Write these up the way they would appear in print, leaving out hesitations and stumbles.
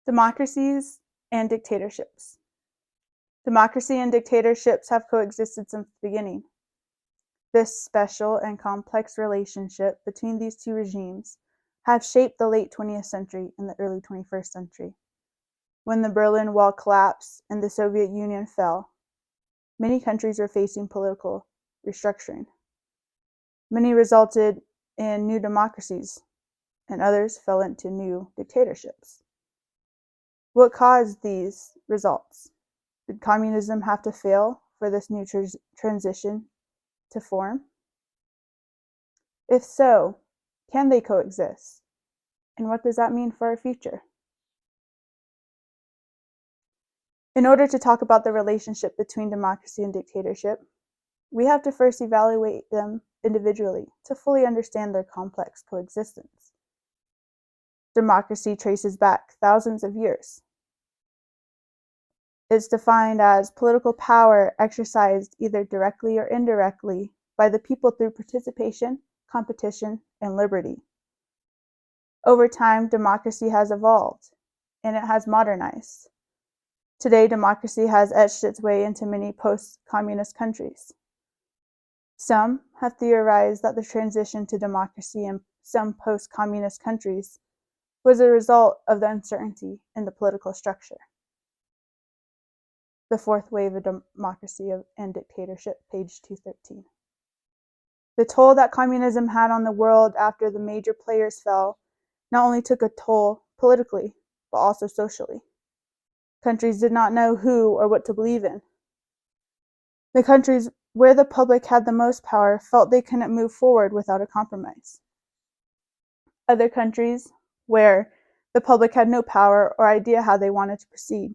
Democracies and dictatorships. Democracy and dictatorships have coexisted since the beginning. This special and complex relationship between these two regimes have shaped the late 20th century and the early 21st century. When the Berlin Wall collapsed and the Soviet Union fell, many countries were facing political restructuring. Many resulted in new democracies, and others fell into new dictatorships. What caused these results? Did communism have to fail for this new transition to form? If so, can they coexist? And what does that mean for our future? In order to talk about the relationship between democracy and dictatorship, we have to first evaluate them individually to fully understand their complex coexistence. Democracy traces back thousands of years. It's defined as political power exercised either directly or indirectly by the people through participation, competition, and liberty. Over time, democracy has evolved, and it has modernized. Today, democracy has etched its way into many post-communist countries. Some have theorized that the transition to democracy in some post-communist countries was a result of the uncertainty in the political structure. The fourth wave of democracy and dictatorship, page 213. The toll that communism had on the world after the major players fell not only took a toll politically, but also socially. Countries did not know who or what to believe in. The countries where the public had the most power felt they couldn't move forward without a compromise. Other countries where the public had no power or idea how they wanted to proceed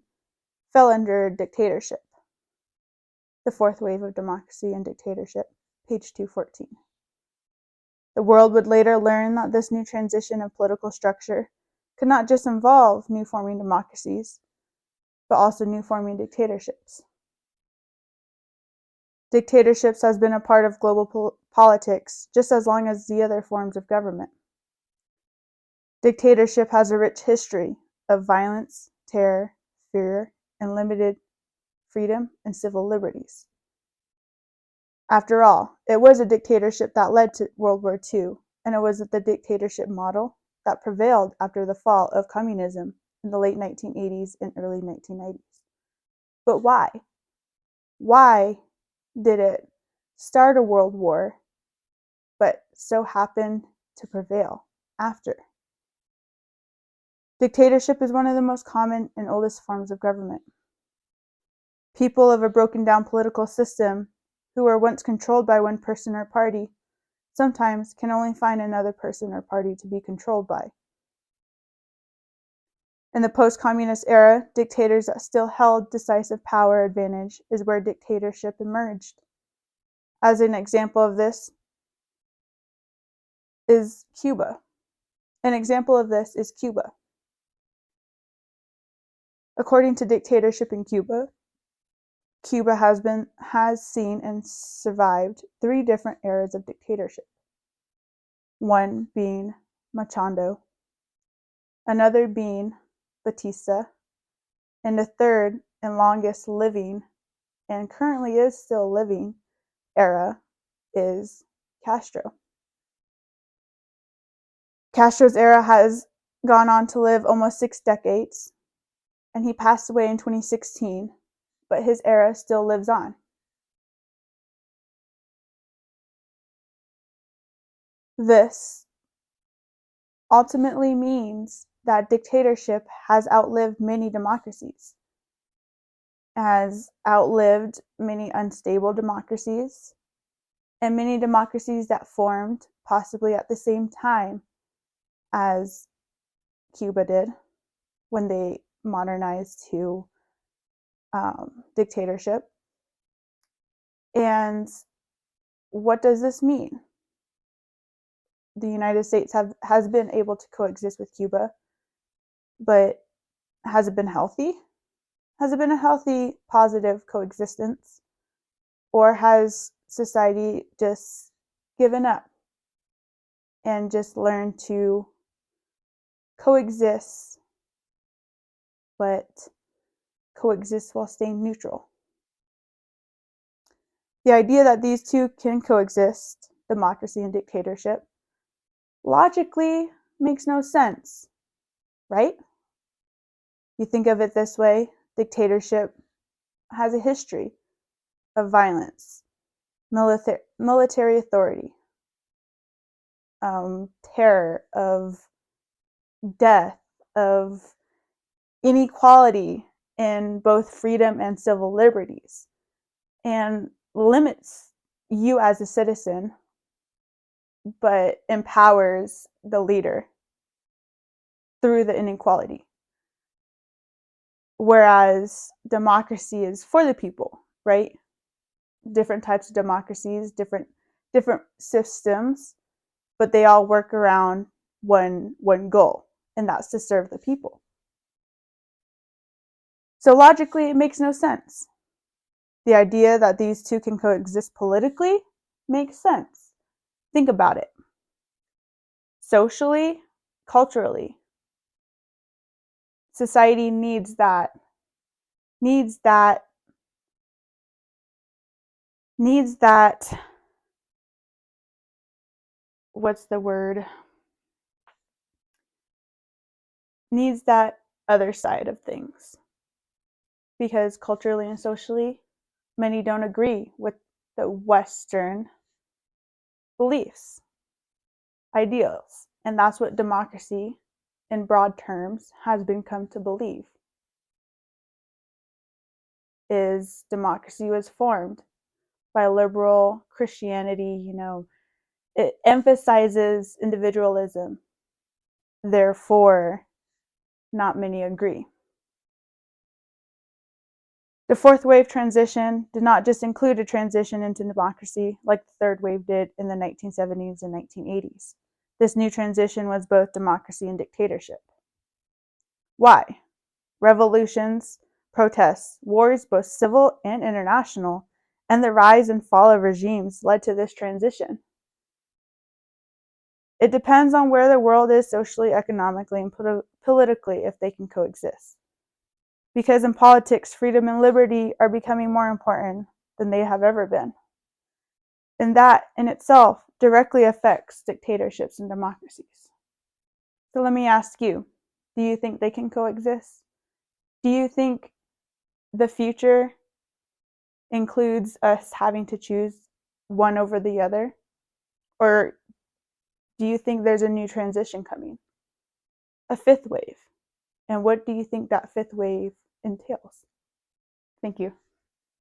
fell under dictatorship. The fourth wave of democracy and dictatorship, page 214. The world would later learn that this new transition of political structure could not just involve new forming democracies, but also new forming dictatorships. Dictatorships has been a part of global politics just as long as the other forms of government. Dictatorship has a rich history of violence, terror, fear, and limited freedom and civil liberties. After all, it was a dictatorship that led to World War II, and it was the dictatorship model that prevailed after the fall of communism in the late 1980s and early 1990s. But why? Why did it start a world war, but so happen to prevail after? Dictatorship is one of the most common and oldest forms of government. People of a broken down political system who were once controlled by one person or party sometimes can only find another person or party to be controlled by. In the post-communist era, dictators that still held decisive power advantage is where dictatorship emerged. As an example of this is Cuba. According to Dictatorship in Cuba, Cuba has seen and survived 3 different eras of dictatorship. One being Machado, another being Batista, and the third and longest living, and currently is still living, era is Castro. Castro's era has gone on to live almost 6 decades, and he passed away in 2016, but his era still lives on. This ultimately means that dictatorship has outlived many democracies, has outlived many unstable democracies, and many democracies that formed possibly at the same time as Cuba did when they modernized to dictatorship. And what does this mean? The United States has been able to coexist with Cuba, but has it been healthy? Has it been a healthy, positive coexistence? Or has society just given up and just learned to coexist but coexist while staying neutral. The idea that these two can coexist, democracy and dictatorship, logically makes no sense, right? You think of it this way, dictatorship has a history of violence, military authority, terror, of death, of inequality in both freedom and civil liberties, and limits you as a citizen, but empowers the leader through the inequality. Whereas democracy is for the people, right? Different types of democracies, different systems, but they all work around one goal, and that's to serve the people. So logically, it makes no sense. The idea that these two can coexist politically makes sense. Think about it. Socially, culturally, society needs that, what's the word? Needs that other side of things. Because culturally and socially, many don't agree with the Western beliefs, ideals. And that's what democracy, in broad terms, has been come to believe. Is democracy was formed by liberal Christianity, it emphasizes individualism. Therefore, not many agree. The fourth wave transition did not just include a transition into democracy like the third wave did in the 1970s and 1980s. This new transition was both democracy and dictatorship. Why? Revolutions, protests, wars, both civil and international, and the rise and fall of regimes led to this transition. It depends on where the world is socially, economically, and politically if they can coexist. Because in politics, freedom and liberty are becoming more important than they have ever been. And that in itself directly affects dictatorships and democracies. So let me ask you, do you think they can coexist? Do you think the future includes us having to choose one over the other? Or do you think there's a new transition coming? A fifth wave? And what do you think that fifth wave entails? Thank you.